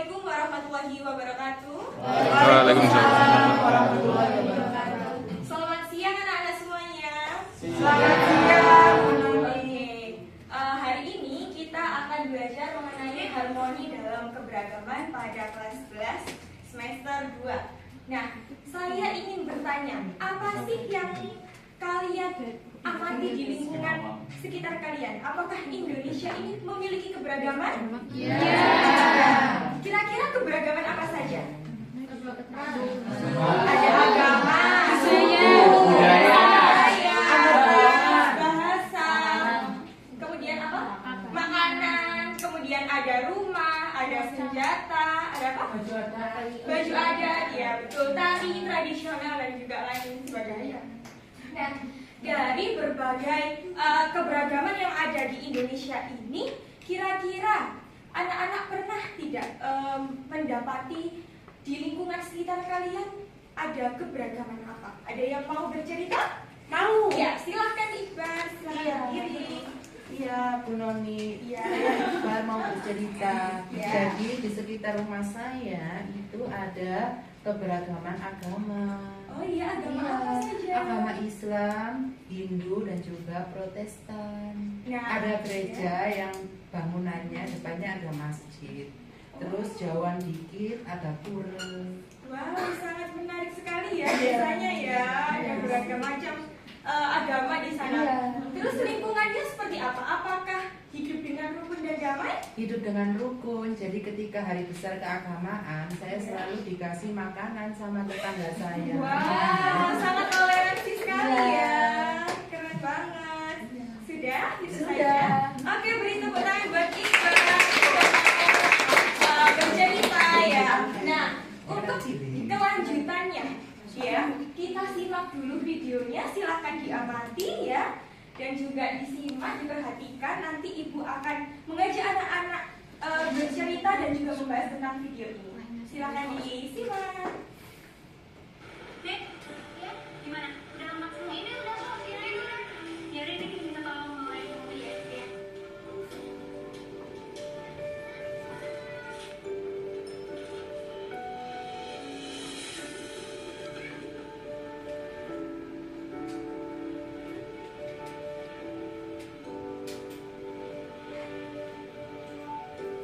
Assalamualaikum warahmatullahi wabarakatuh. Waalaikumsalam warahmatullahi wabarakatuh. Selamat siang anak-anak semuanya. Selamat siang. Hari ini kita akan belajar mengenai harmoni dalam keberagaman pada kelas 11 semester 2. Nah, saya ingin bertanya, apa sih yang kalian amati di lingkungan sekitar kalian? Apakah Indonesia ini memiliki keberagaman? Kira-kira keberagaman apa saja? Ada agama, bahasa, kemudian apa? Makanan, kemudian ada rumah, ada senjata, ada apa? Baju adat, ya betul, tari tradisional dan juga lain sebagainya. Nah, dari berbagai keberagaman yang ada di Indonesia ini, kira-kira anak-anak pernah tidak mendapati di lingkungan sekitar kalian ada keberagaman apa? Ada yang mau bercerita? Mau? Ya, silahkan Iqbal, silahkan diri. Iya, Bu Noni. Iya. Iqbal mau bercerita. Ya. Jadi di sekitar rumah saya itu ada keberagaman agama. Oh iya, agama Iya, apa saja? agama Islam, Hindu dan juga Protestan. Nah, Ada gereja yang bangunannya depannya ada masjid. Terus jauhan dikit ada pura. Wow, sangat menarik sekali ya biasanya ya, ada beragam macam agama di sana. Iya. Terus lingkungannya seperti apa? Apakah hidup dengan rukun dan damai? Hidup dengan rukun. Jadi ketika hari besar keagamaan, saya selalu dikasih makanan sama tetangga saya. Wow, sangat toleransi sekali Iya. ya, keren banget. Sudah? Itu Sudah. saja. Oke, beri tepuk tangan buat Iqbal bercerita ya. Nah, untuk kelanjutannya ya, kita simak dulu videonya, silahkan diamati ya, dan juga disimak, diperhatikan. Nanti ibu akan mengajak anak-anak bercerita dan juga membahas tentang video ini. Silahkan disimak. Dek, ya, gimana? Udah maksimal ini udah kok, ini udah. Ya udah ini minta tolong mulai dulu ya.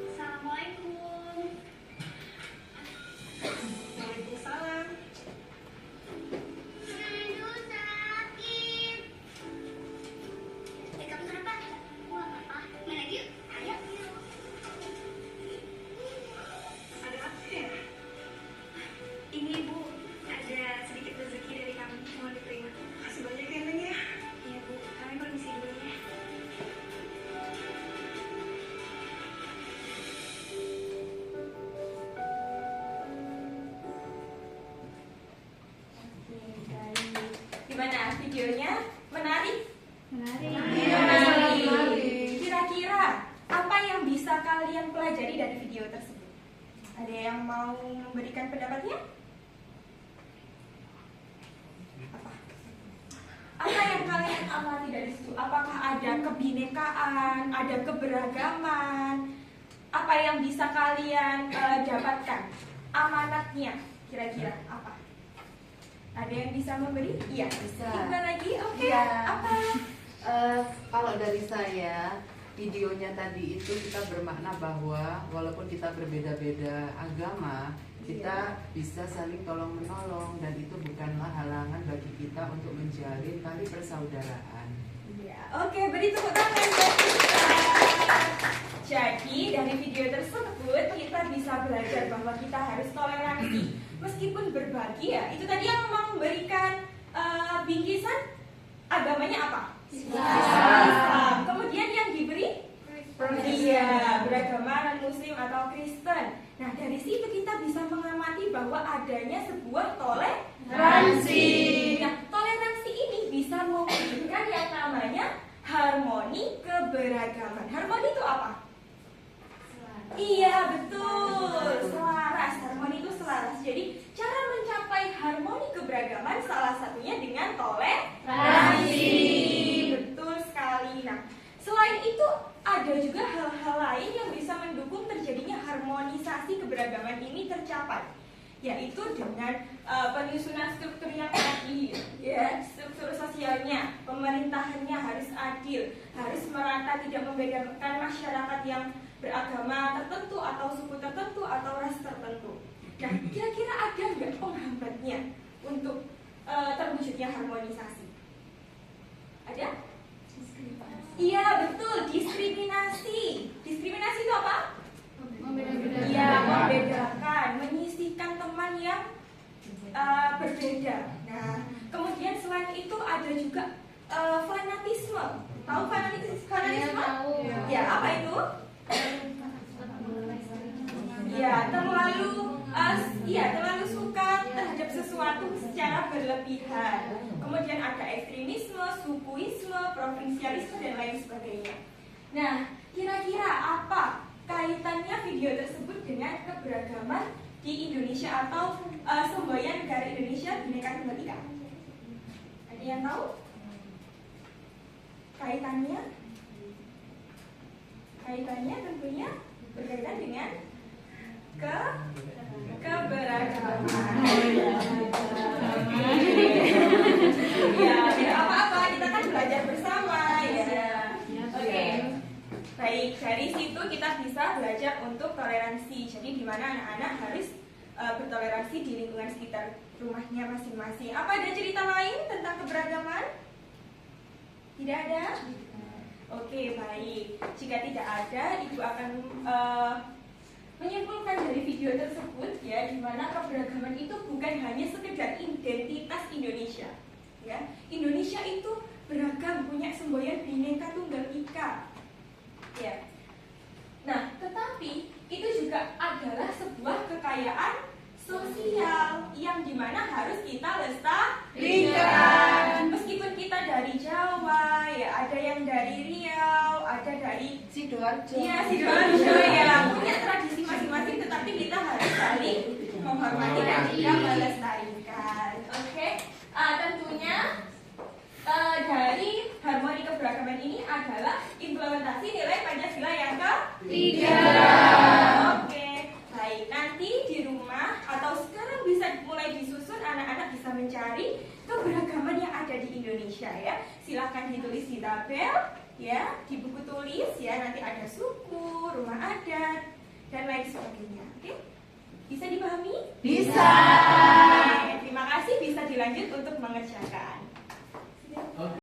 Assalamualaikum. Waalaikumsalam. Aduh sakit. Kamu kenapa? Aku nggak apa-apa. Main lagi yuk. Ayo. Ada apa ya? Ini ibu ada sedikit rezeki dari kami mau diterima. Makasih banyak ya, Neng ya. Iya bu, kami permisi dulu ya. Gimana videonya? Menarik? Menarik. Menarik. Kira-kira apa yang bisa kalian pelajari dari video tersebut? Ada yang mau memberikan pendapatnya? Apa yang kalian amati dari situ? Apakah ada kebinekaan, ada keberagaman? Apa yang bisa kalian dapatkan? Amanatnya kira-kira apa? Ada yang bisa memberi? Iya, Bisa. Iqbal lagi? Oke. Iya. Apa? Kalau dari saya, videonya tadi itu kita bermakna bahwa walaupun kita berbeda-beda agama, kita bisa saling tolong menolong dan itu bukanlah halangan bagi kita untuk menjalin tali persaudaraan. Iya. Oke, beri tepuk tangan buat kita. Jadi dari video tersebut kita bisa belajar bahwa kita harus toleransi meskipun berbagi ya. Itu tadi yang memberikan bingkisan agamanya apa? Islam. Kemudian yang diberi? Iya, beragama non-muslim atau Kristen. Nah, dari situ kita bisa mengamati bahwa adanya sebuah toleransi. Nah, toleransi ini bisa mewujudkan yang namanya harmoni keberagaman. Harmoni itu apa? Iya, betul. Selaras. Harmoni itu selaras. Jadi, cara mencapai harmoni keberagaman salah satunya dengan toleransi. Betul sekali. Nah, selain itu ada juga hal-hal lain yang bisa mendukung terjadinya harmonisasi harmonisasi keberagaman ini tercapai, yaitu dengan penyusunan struktur yang adil, ya, struktur sosialnya, pemerintahannya harus adil, harus merata, tidak membedakan masyarakat yang beragama tertentu atau suku tertentu atau ras tertentu. Nah, kira-kira ada nggak penghambatnya untuk terwujudnya harmonisasi? Ada? Iya, betul, diskriminasi. Diskriminasi itu apa? Iya, membedakan, menyisihkan teman yang berbeda. Nah, kemudian selain itu ada juga fanatisme. Tahu fanatisme? Ya, apa itu? Ya, terlalu suka terhadap sesuatu secara berlebihan. Kemudian ada ekstremisme, sukuisme, provinsialisme dan lain sebagainya. Nah, kira-kira apa kaitannya video tersebut dengan keberagaman di Indonesia atau semboyan negara Indonesia Bhinneka Tunggal Ika? Ada yang tahu? Kaitannya tentunya berkaitan dengan keberagaman. Ya, tidak apa-apa, kita kan belajar bersama ya. Oke. Baik, dari situ kita bisa belajar untuk toleransi. Jadi di mana anak-anak harus bertoleransi di lingkungan sekitar rumahnya masing-masing. Apa ada cerita lain tentang keberagaman? Tidak ada? Oke, baik. Jika tidak ada, Ibu akan menyimpulkan dari video tersebut ya, di mana keberagaman itu bukan hanya sekedar identitas Indonesia. Ya, Indonesia itu beragam, punya semboyan Bhinneka Tunggal Ika. Ya. Nah, tetapi itu juga adalah sebuah kekayaan sosial yang dimana harus kita lestarikan. Meskipun kita dari Jawa, ya ada yang dari Riau, ada dari Sidoarjo. Iya, Sidoarjo ya, punya tradisi masing-masing, tetapi kita harus saling menghormati dan juga melestarikan. Oke, tentunya dari harmoni keberagaman ini adalah implementasi nilai Pancasila yang ketiga. Oke, baik. Nanti di rumah atau sekarang bisa mulai disusun, anak-anak bisa mencari keberagaman yang ada di Indonesia ya. Silahkan ditulis di tabel ya, di buku tulis ya. Nanti ada suku, rumah adat dan lain sebagainya. Oke, bisa dipahami? Bisa. Oke, terima kasih, bisa dilanjut untuk mengerjakan.